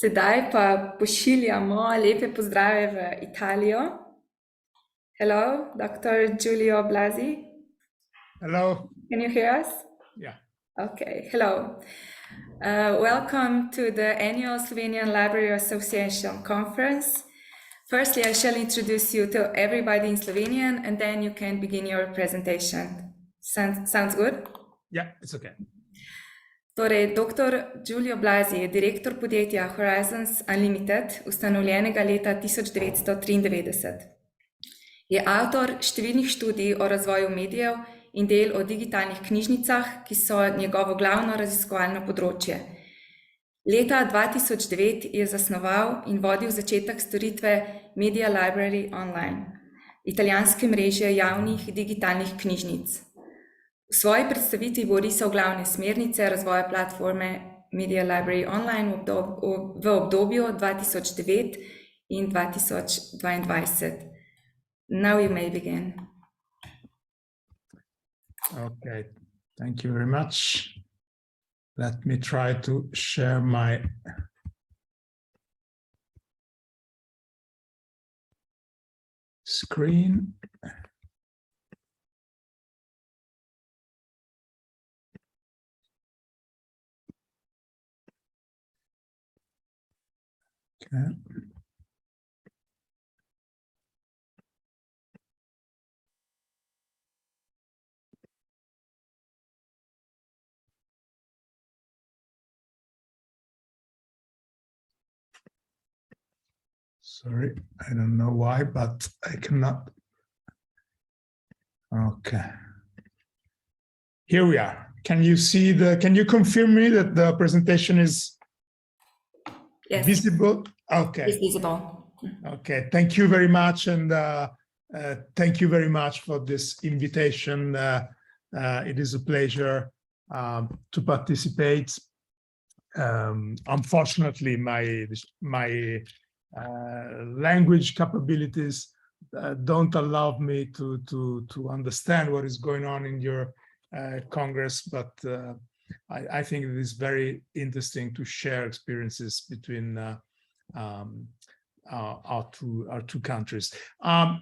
Sedaj pa pošiljamo lepe pozdrave v Italijo. Hello, Dr. Giulio Blasi. Hello. Can you hear us? Yeah. Okay, hello. Welcome to the annual Slovenian Library Association conference. Firstly, I shall introduce you to everybody in Slovenian, and then you can begin your presentation. Sounds good? Yeah, it's okay. Torej, dr. Giulio Blasi je direktor podjetja Horizons Unlimited, ustanovljenega leta 1993. Je avtor številnih študij o razvoju medijev in del o digitalnih knjižnicah, ki so njegovo glavno raziskovalno področje. Leta 2009 je zasnoval in vodil začetek storitve Medialibrary online, italijanske mreže javnih digitalnih knjižnic. V svoji predstavitvi bo risal glavne smernice razvoja platforme Medialibrary online v obdobju 2009 in 2022. Now you may begin. Okay, thank you very much. Let me try to share my screen. Okay. Sorry, I don't know why, but I cannot. Okay. Here we are. Can you see can you confirm me that the presentation is visible? Okay. It's visible. Okay, thank you very much. And thank you very much for this invitation. It is a pleasure to participate. Unfortunately, my language capabilities don't allow me to understand what is going on in your Congress, but I think it is very interesting to share experiences between our two countries. I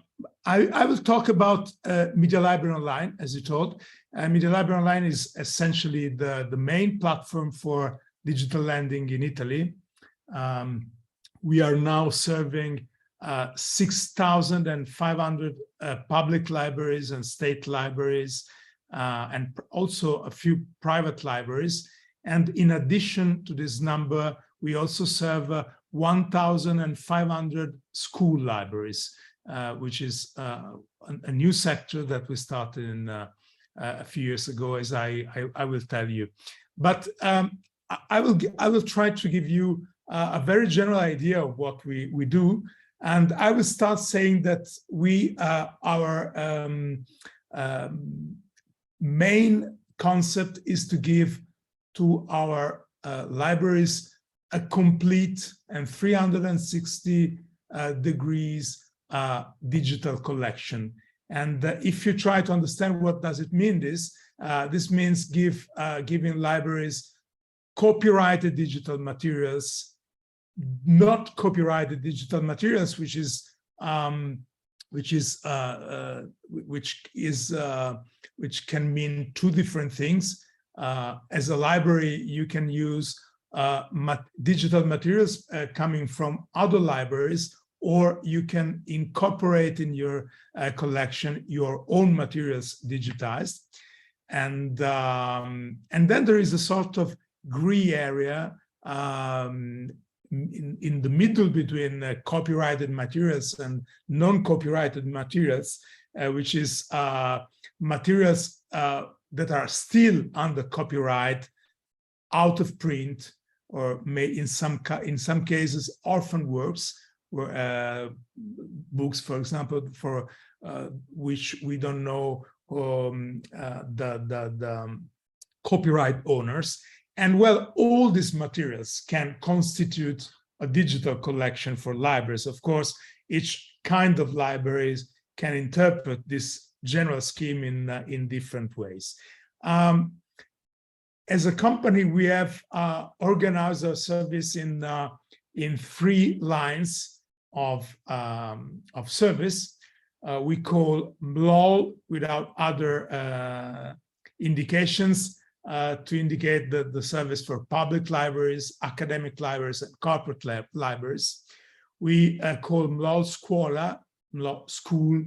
will talk about Medialibrary Online, as you told. Medialibrary Online is essentially the main platform for digital lending in Italy. We are now serving 6,500 public libraries and state libraries, and also a few private libraries. And in addition to this number, we also serve 1,500 school libraries, which is a new sector that we started in a few years ago, as I will tell you. But I will try to give you a very general idea of what we do. And I will start saying that our main concept is to give to our libraries a complete and 360 degrees digital collection. And if you try to understand what does it mean, this means giving libraries copyrighted digital materials, not copyrighted digital materials, which can mean two different things. As a library, you can use digital materials coming from other libraries, or you can incorporate in your collection your own materials digitized. And then there is a sort of gray area in the middle between copyrighted materials and non-copyrighted materials, which is materials that are still under copyright, out of print, or may in some cases orphan works, books, for example, for which we don't know the copyright owners. And well, all these materials can constitute a digital collection for libraries. Of course, each kind of libraries can interpret this general scheme in different ways. As a company, we have organized our service in in 3 lines of service. We call MLOL without other indications to indicate the service for public libraries, academic libraries, and corporate libraries. We call MLOL Scuola, MLOL school.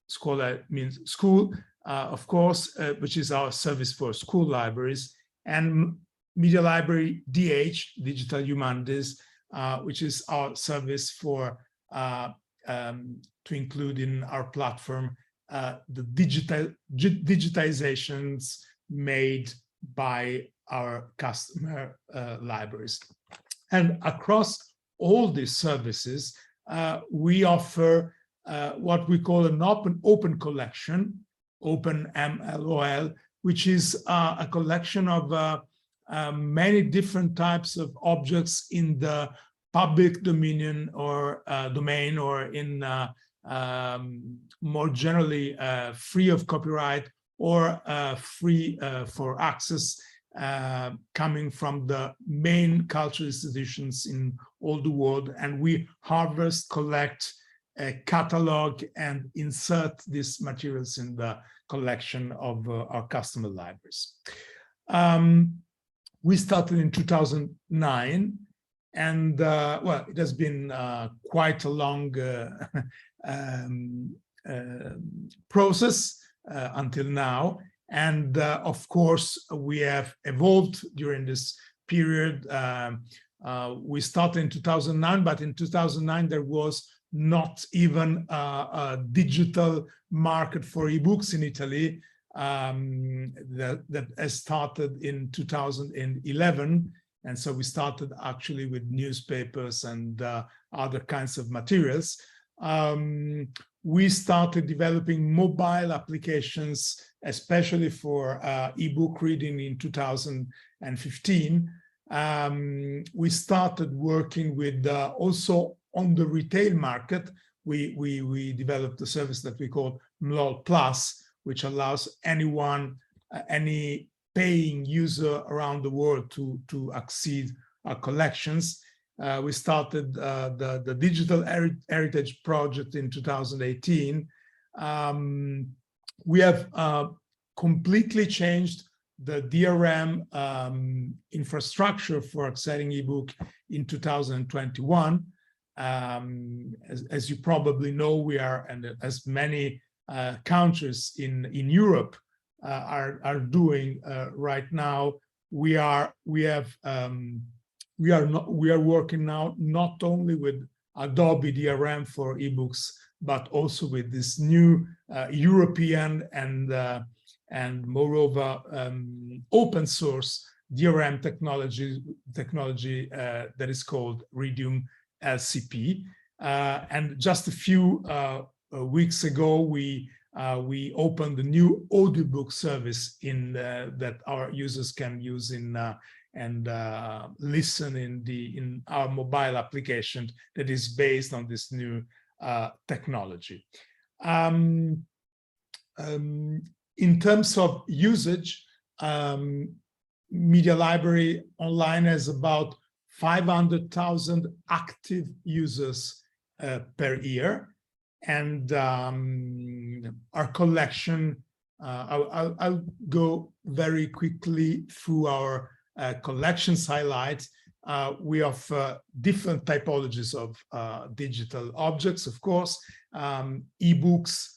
Scuola means school, of course, which is our service for school libraries, and Medialibrary DH, Digital Humanities, which is our service for to include in our platform the digitizations made by our customer libraries. And across all these services, we offer what we call an open collection, open MLOL, which is a collection of many different types of objects in the public domain or in more generally free of copyright or free for access, coming from the main cultural institutions in all the world. And we harvest, collect, catalog, and insert these materials in the collection of our customer libraries. We started in 2009, and well, it has been quite a long process until now. And of course, we have evolved during this period. We started in 2009, but in 2009, there was not even a digital market for ebooks in Italy. That has started in 2011. And so we started actually with newspapers and other kinds of materials. We started developing mobile applications, especially for ebook reading in 2015. We started working with also on the retail market. We developed a service that we call MLOL Plus, which allows anyone, any paying user around the world to access our collections. We started the Digital Heritage Project in 2018. We have completely changed the DRM infrastructure for accessing ebook in 2021. As you probably know, we are, and as many countries in Europe are doing right now, we are working now not only with Adobe DRM for ebooks, but also with this new European and moreover open source DRM technology that is called Readium LCP. And just a few weeks ago, we opened a new audiobook service that our users can use and listen in our mobile application that is based on this new technology. In terms of usage, Medialibrary Online has about 500,000 active users per year. And our collection, I'll go very quickly through our collections highlights. We offer different typologies of digital objects, of course. Ebooks,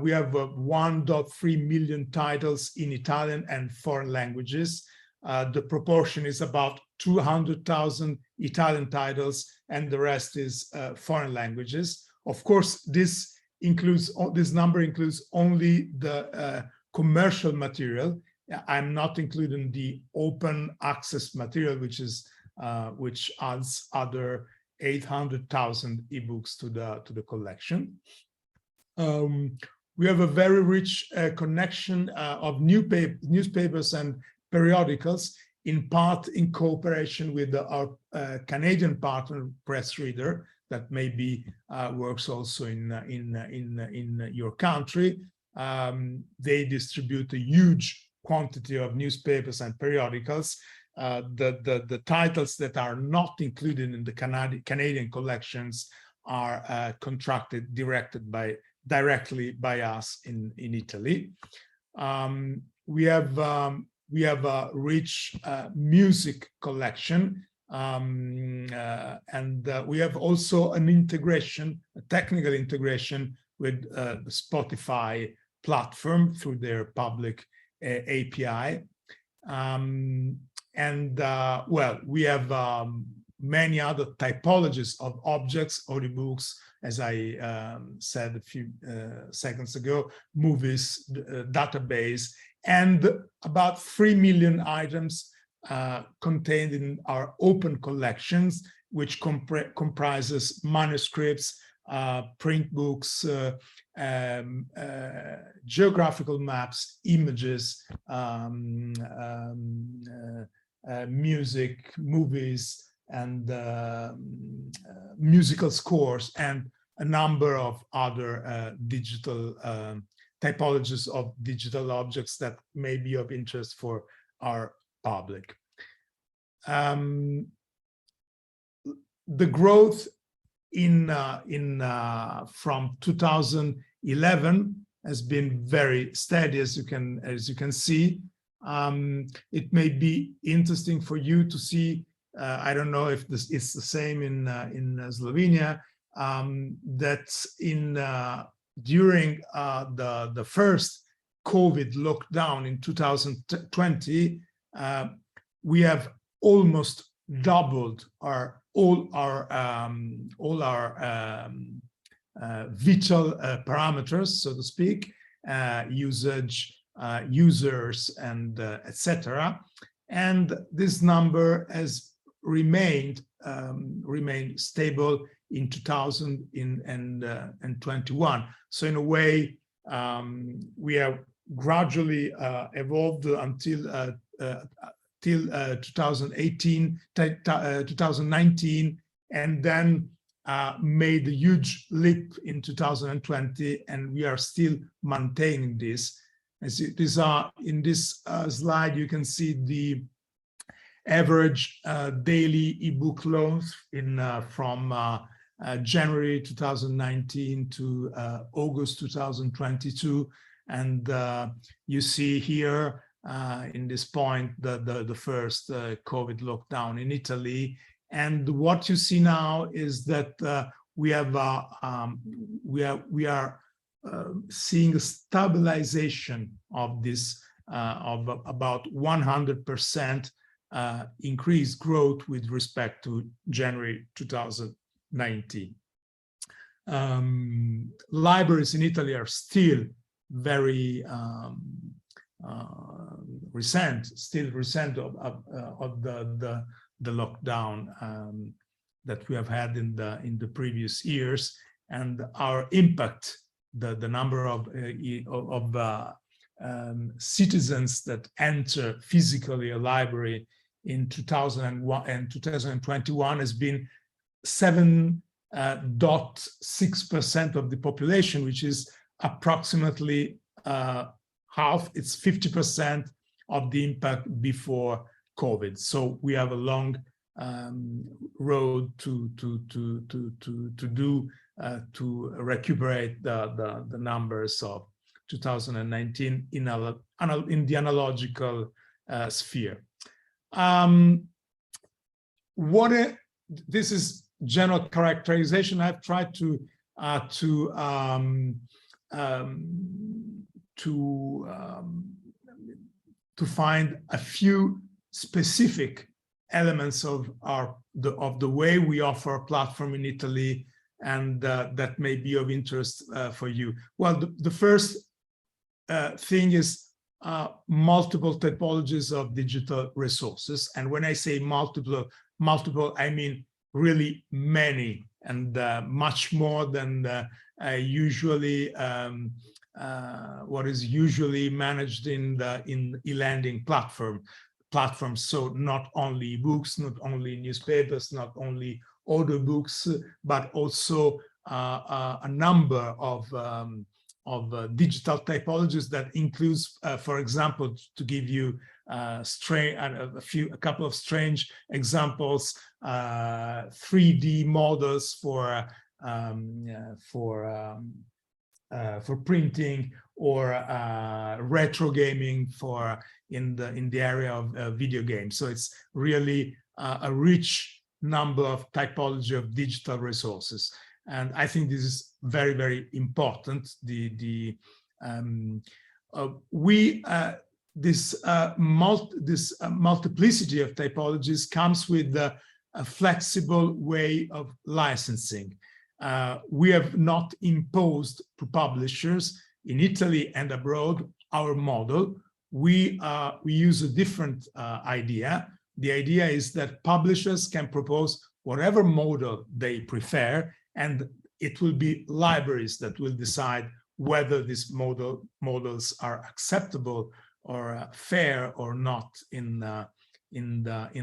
we have 1.3 million titles in Italian and foreign languages. The proportion is about 200,000 Italian titles, and the rest is foreign languages. Of course, this number includes only the commercial material. I'm not including the open access material, which adds other 800,000 ebooks to the collection. We have a very rich connection of newspapers and periodicals, in part in cooperation with our Canadian partner, Press Reader, that maybe works also in your country. They distribute a huge quantity of newspapers and periodicals. the titles that are not included in the Canadian collections are directly by us in Italy. We have a rich music collection, and we have also an integration, a technical integration with the Spotify platform through their public API. Well, we have many other typologies of objects, audiobooks, as I said a few seconds ago, movies, database, and about 3 million items contained in our open collections, which comprises manuscripts, print books, geographical maps, images, music, movies, and musical scores, and a number of other digital typologies of digital objects that may be of interest for our public. The growth from 2011 has been very steady, as you can see. It may be interesting for you to see. I don't know if this is the same in Slovenia. That during the first COVID lockdown in 2020, we have almost doubled all our vital parameters, so to speak, usage, users, and etc. And this number has remained stable in 2021. So in a way, we have gradually evolved until 2019, and then made a huge leap in 2020, and we are still maintaining this. As these are in this slide, you can see the average daily ebook loans from January 2019 to August 2022, and you see here in this point the first COVID lockdown in Italy. And what you see now is that we are seeing a stabilization of this of about 100% increased growth with respect to January 2019. Libraries in Italy are still very resent of the lockdown that we have had in the previous years, and our impact, the number of citizens that enter physically a library in 2001 and 2021 has been 7.6% of the population, which is approximately half. It's 50% of the impact before COVID. So we have a long road to do to recuperate the numbers of 2019 in the analogical sphere. This is general characterization. I've tried to find a few specific elements of the way we offer a platform in Italy, and that may be of interest for you. Well, the first thing is multiple typologies of digital resources. And when I say multiple, I mean really many, and much more than usually what is usually managed in e-lending platforms. So not only books, not only newspapers, not only audiobooks, but also a number of digital typologies that includes, for example, to give you a couple of strange examples, 3D models for printing, or retro gaming in the area of video games. So it's really a rich number of typology of digital resources, and I think this is very, very important. This multiplicity of typologies comes with a flexible way of licensing. We have not imposed to publishers in Italy and abroad our model. We use a different idea. The idea is that publishers can propose whatever model they prefer, and it will be libraries that will decide whether these models are acceptable or fair or not in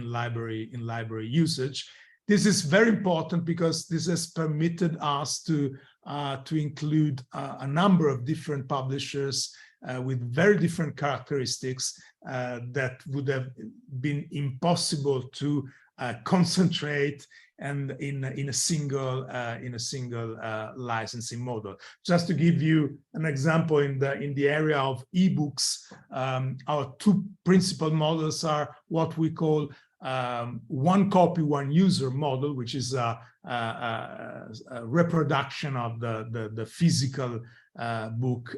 library usage. This is very important because this has permitted us to include a number of different publishers with very different characteristics that would have been impossible to concentrate and in a single licensing model. Just to give you an example, in the area of ebooks, our two principal models are what we call one copy, one user model, which is a reproduction of the physical book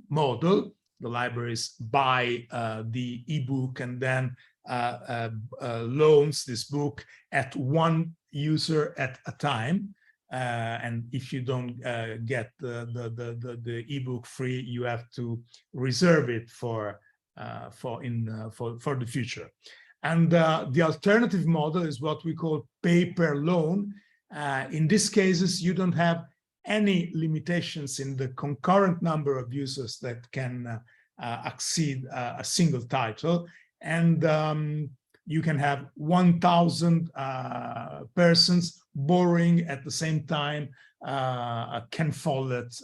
model. The libraries buy the ebook and then loans this book at one user at a time. And if you don't get the ebook free, you have to reserve it for the future. And the alternative model is what we call pay per loan. In these cases, you don't have any limitations in the concurrent number of users that can exceed a single title. And you can have 1,000 persons borrowing at the same time a Ken Follett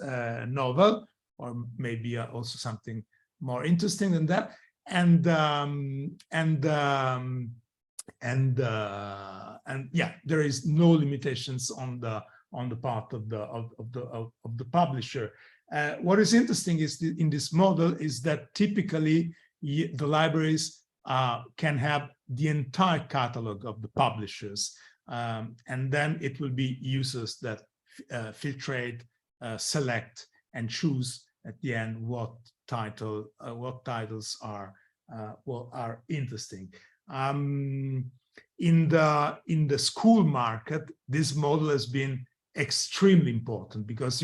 novel, or maybe also something more interesting than that. And yeah, there is no limitations on the part of the publisher. What is interesting is in this model is that typically the libraries can have the entire catalog of the publishers, and then it will be users that filtrate, select, and choose at the end what titles are interesting. In the school market, this model has been extremely important because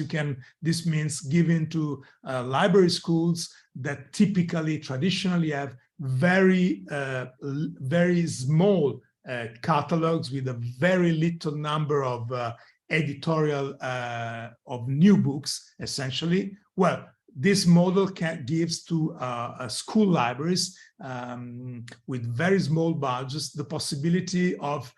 this means giving to library schools that traditionally have very small catalogs with a very little number of editorial of new books, essentially. Well, this model gives to school libraries with very small budgets the possibility of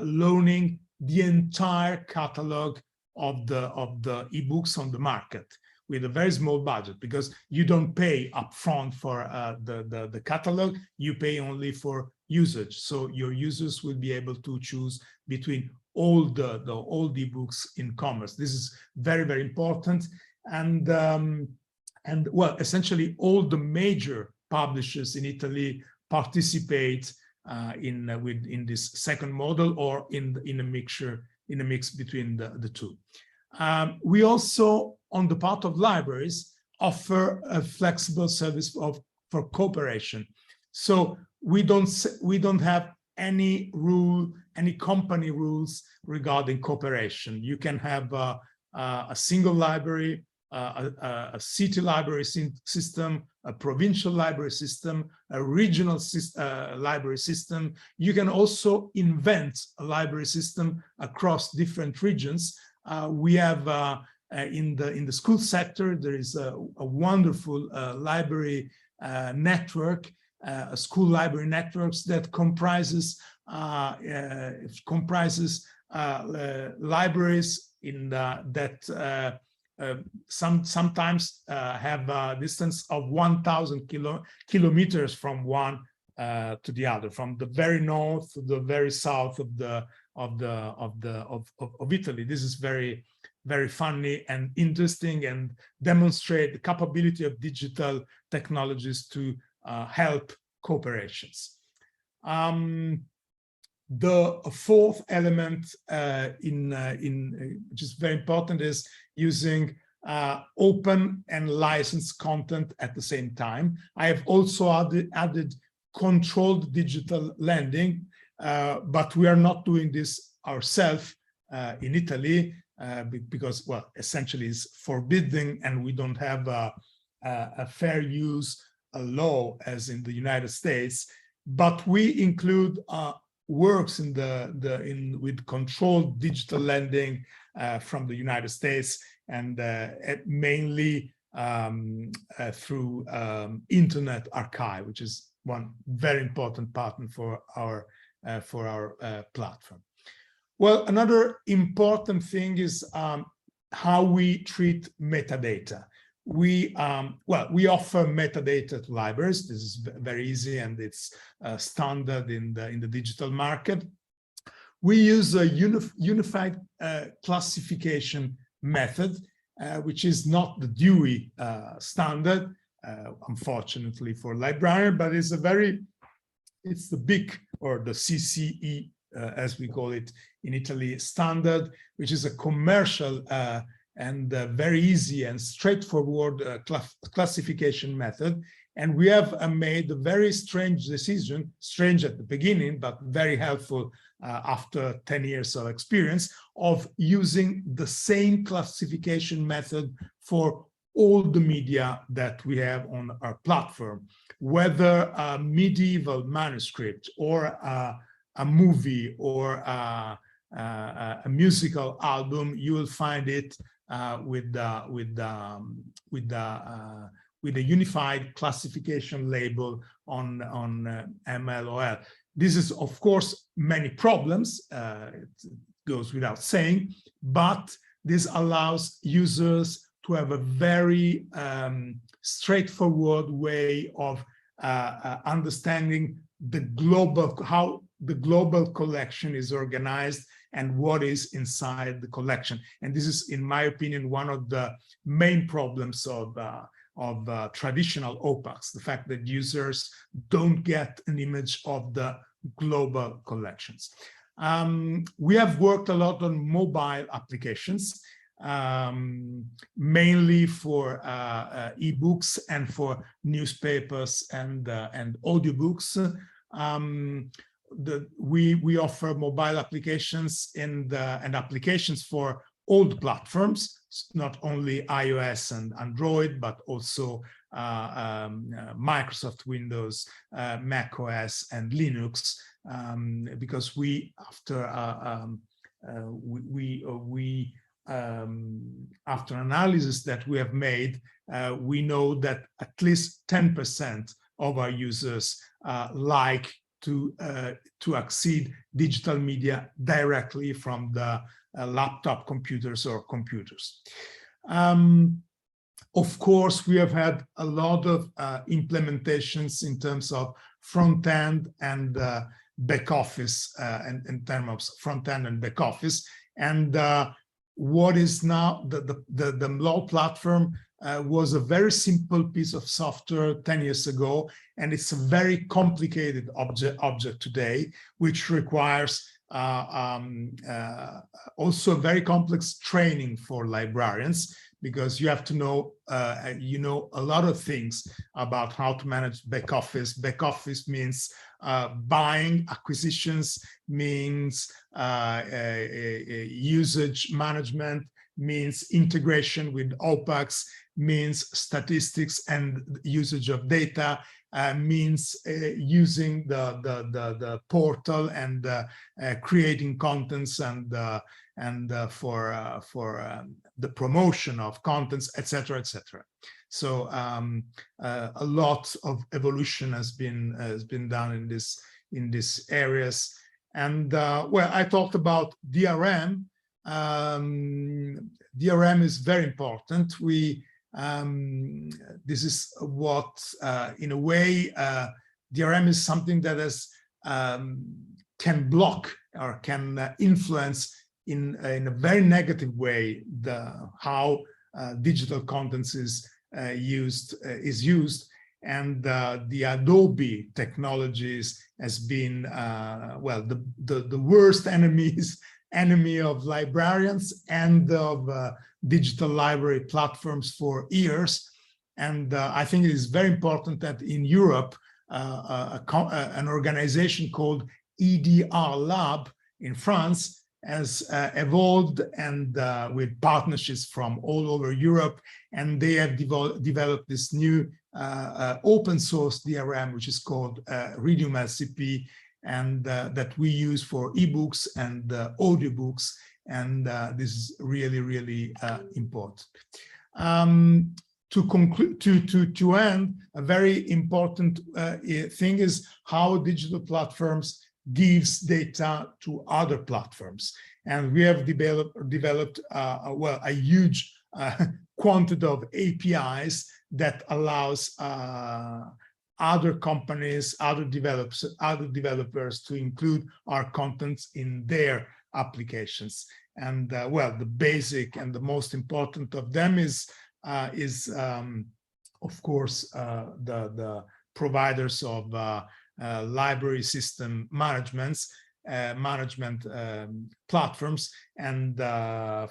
loaning the entire catalog of the ebooks on the market with a very small budget, because you don't pay upfront for the catalog, you pay only for usage. So your users will be able to choose between all the ebooks in commerce. This is very, very important. And well, essentially all the major publishers in Italy participate in this second model, or in a mix between the two. We also, on the part of libraries, offer a flexible service for cooperation. So we don't have any company rules regarding cooperation. You can have a single library, a city library system, a provincial library system, a regional library system. You can also invent a library system across different regions. We have in the school sector, there is a wonderful library network, school library networks that comprises libraries that sometimes have a distance of 1,000 kilometers from one to the other, from the very north to the very south of Italy. This is very, very funny and interesting, and demonstrate the capability of digital technologies to help cooperations. The fourth element which is very important is using open and licensed content at the same time. I have also added controlled digital lending, but we are not doing this ourselves in Italy because, well, essentially it's forbidden, and we don't have a fair use law as in the United States. But we include works with controlled digital lending from the United States, and mainly through Internet Archive, which is one very important partner for our platform. Well, another important thing is how we treat metadata. We offer metadata to libraries. This is very easy, and it's standard in the digital market. We use a unified classification method, which is not the Dewey standard, unfortunately for librarian, but it's the BIC, or the CCE, as we call it in Italy, standard, which is a commercial and very easy and straightforward classification method. And we have made a very strange decision, strange at the beginning, but very helpful after 10 years of experience, of using the same classification method for all the media that we have on our platform, whether a medieval manuscript or a movie or a musical album. You will find it with a unified classification label on MLOL. This is, of course, many problems. It goes without saying, but this allows users to have a very straightforward way of understanding how the global collection is organized and what is inside the collection. And this is, in my opinion, one of the main problems of traditional OPACs, the fact that users don't get an image of the global collections. We have worked a lot on mobile applications, mainly for ebooks and for newspapers and audiobooks. We offer mobile applications and applications for all the platforms, not only iOS and Android, but also Microsoft Windows, Mac OS, and Linux, because after analysis that we have made, we know that at least 10% of our users like to access digital media directly from the laptop computers or computers. Of course, we have had a lot of implementations in terms of front end and back office, and in terms of front end and back office. And what is now the MLOL platform was a very simple piece of software 10 years ago, and it's a very complicated object today, which requires also very complex training for librarians, because you have to know, a lot of things about how to manage back office. Back office means buying, acquisitions, means usage management, means integration with OPACs, means statistics and usage of data, means using the portal and creating contents and for the promotion of contents, etc., etc. So a lot of evolution has been done in these areas. And well, I talked about DRM. DRM is very important. This is what, in a way, DRM is something that can block or can influence in a very negative way how digital content is used, and the Adobe technologies has been well, the worst enemy of librarians and of digital library platforms for years. And I think it is very important that in Europe, an organization called EDR Lab in France has evolved, and with partnerships from all over Europe, and they have developed this new open source DRM, which is called Redium LCP, and that we use for ebooks and audiobooks, and this is really, really important. To conclude, to end, a very important thing is how digital platforms gives data to other platforms, and we have developed well, a huge quantity of APIs that allows other companies, other developers to include our contents in their applications. And well, the basic and the most important of them is of course the providers of library system management platforms, and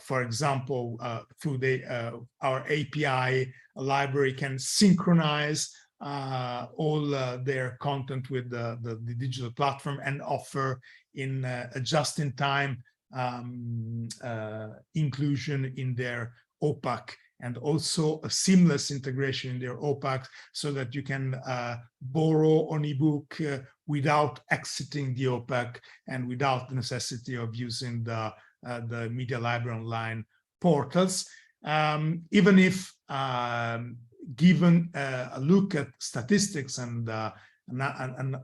for example, through our API, a library can synchronize all their content with the digital platform and offer in a just-in-time inclusion in their OPAC, and also a seamless integration in their OPAC, so that you can borrow an ebook without exiting the OPAC and without the necessity of using the Medialibrary online portals. Even if, given a look at statistics and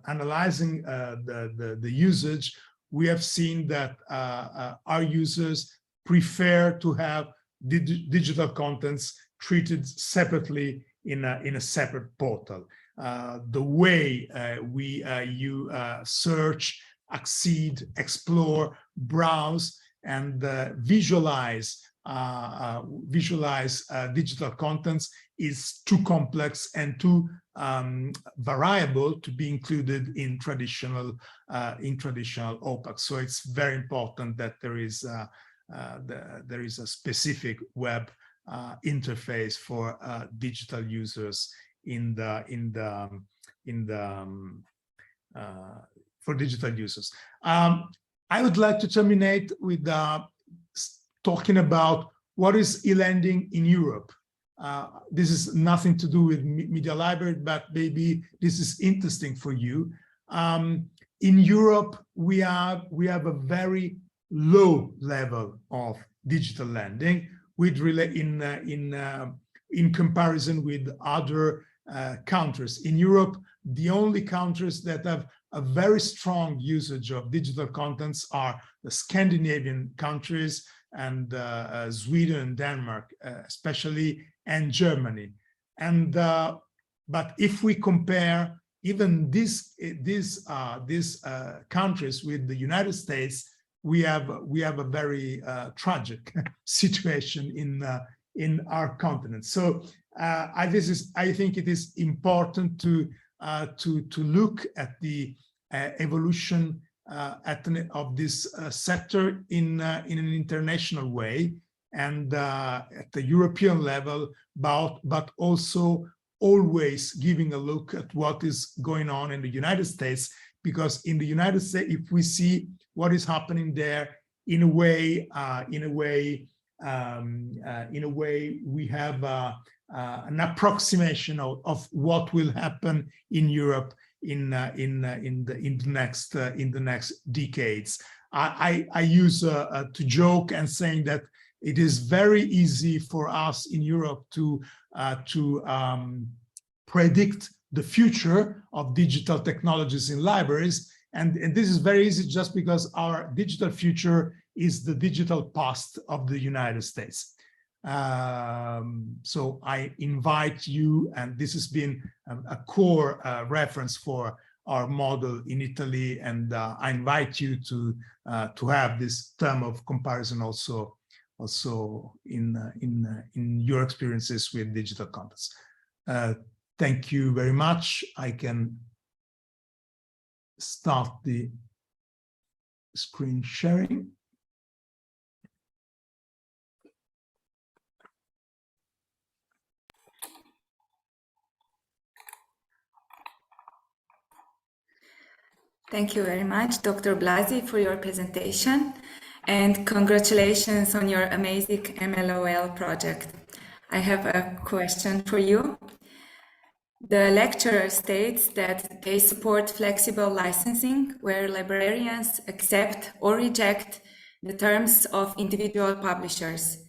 analyzing the usage, we have seen that our users prefer to have digital contents treated separately in a separate portal. The way you search, accede, explore, browse, and visualize digital contents is too complex and too variable to be included in traditional OPAC. So it's very important that there is a specific web interface for digital users for digital users. I would like to terminate with talking about what is e-lending in Europe. This is nothing to do with Medialibrary, but maybe this is interesting for you. In Europe, we have a very low level of digital lending in comparison with other countries. In Europe, the only countries that have a very strong usage of digital contents are the Scandinavian countries and Sweden and Denmark, especially, and Germany. And but if we compare even these countries with the United States, we have a very tragic situation in our continent. So I think it is important to look at the evolution of this sector in an international way, and at the European level, but also always giving a look at what is going on in the United States, because in the United States, if we see what is happening there, in a way, we have an approximation of what will happen in Europe in the next decades. I use to joke and saying that it is very easy for us in Europe to predict the future of digital technologies in libraries, and this is very easy just because our digital future is the digital past of the United States. So I invite you, and this has been a core reference for our model in Italy, and I invite you to have this term of comparison also in your experiences with digital contents. Thank you very much. I can start the screen sharing. Thank you very much, Dr. Blasi, for your presentation, and congratulations on your amazing MLOL project. I have a question for you. The lecturer states that they support flexible licensing, where librarians accept or reject the terms of individual publishers.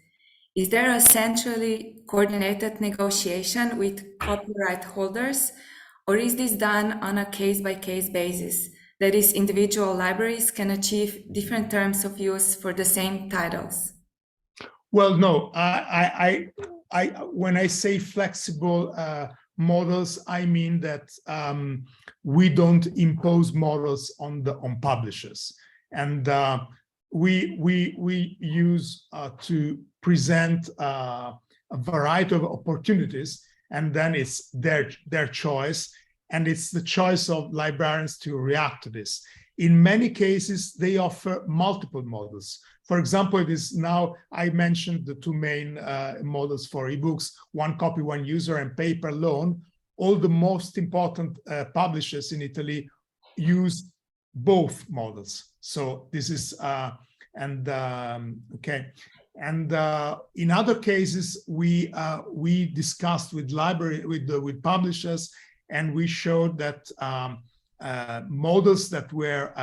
Is there a centrally coordinated negotiation with copyright holders, or is this done on a case-by-case basis? That is, individual libraries can achieve different terms of use for the same titles? Well, no, when I say flexible models, I mean that we don't impose models on publishers, and we use to present a variety of opportunities, and then it's their choice, and it's the choice of librarians to react to this. In many cases, they offer multiple models. For example, it is now, I mentioned the two main models for ebooks, one copy, one user, and paper loan. All the most important publishers in Italy use both models. So this is, okay. And in other cases, we discussed with with publishers, and we showed that models that were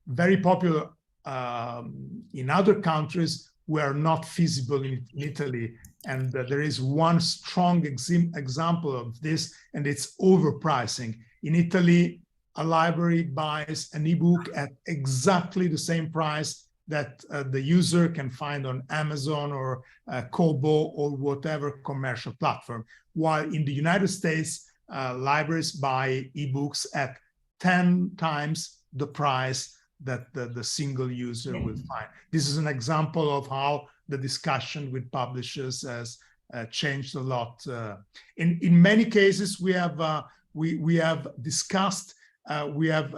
very popular in other countries were not feasible in Italy. And there is one strong example of this, and it's overpricing. In Italy, a library buys an ebook at exactly the same price that the user can find on Amazon or Kobo or whatever commercial platform. While in the United States, libraries buy ebooks at 10 times the price that the single user will find. This is an example of how the discussion with publishers has changed a lot. In many cases, we have discussed, we have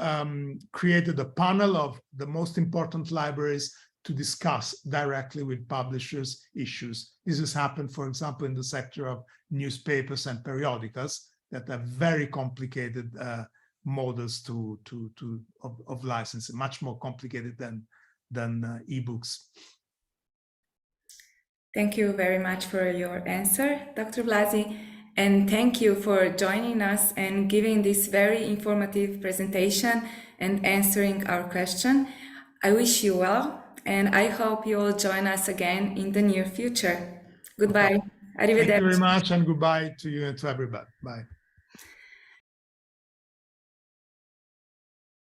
created a panel of the most important libraries to discuss directly with publishers issues. This has happened, for example, in the sector of newspapers and periodicals that are very complicated models of licensing, much more complicated than ebooks. Thank you very much for your answer, Dr. Blasi, and thank you for joining us and giving this very informative presentation and answering our question. I wish you well, and I hope you will join us again in the near future. Goodbye. Okay. Thank you very much, and goodbye to you and to everybody. Bye.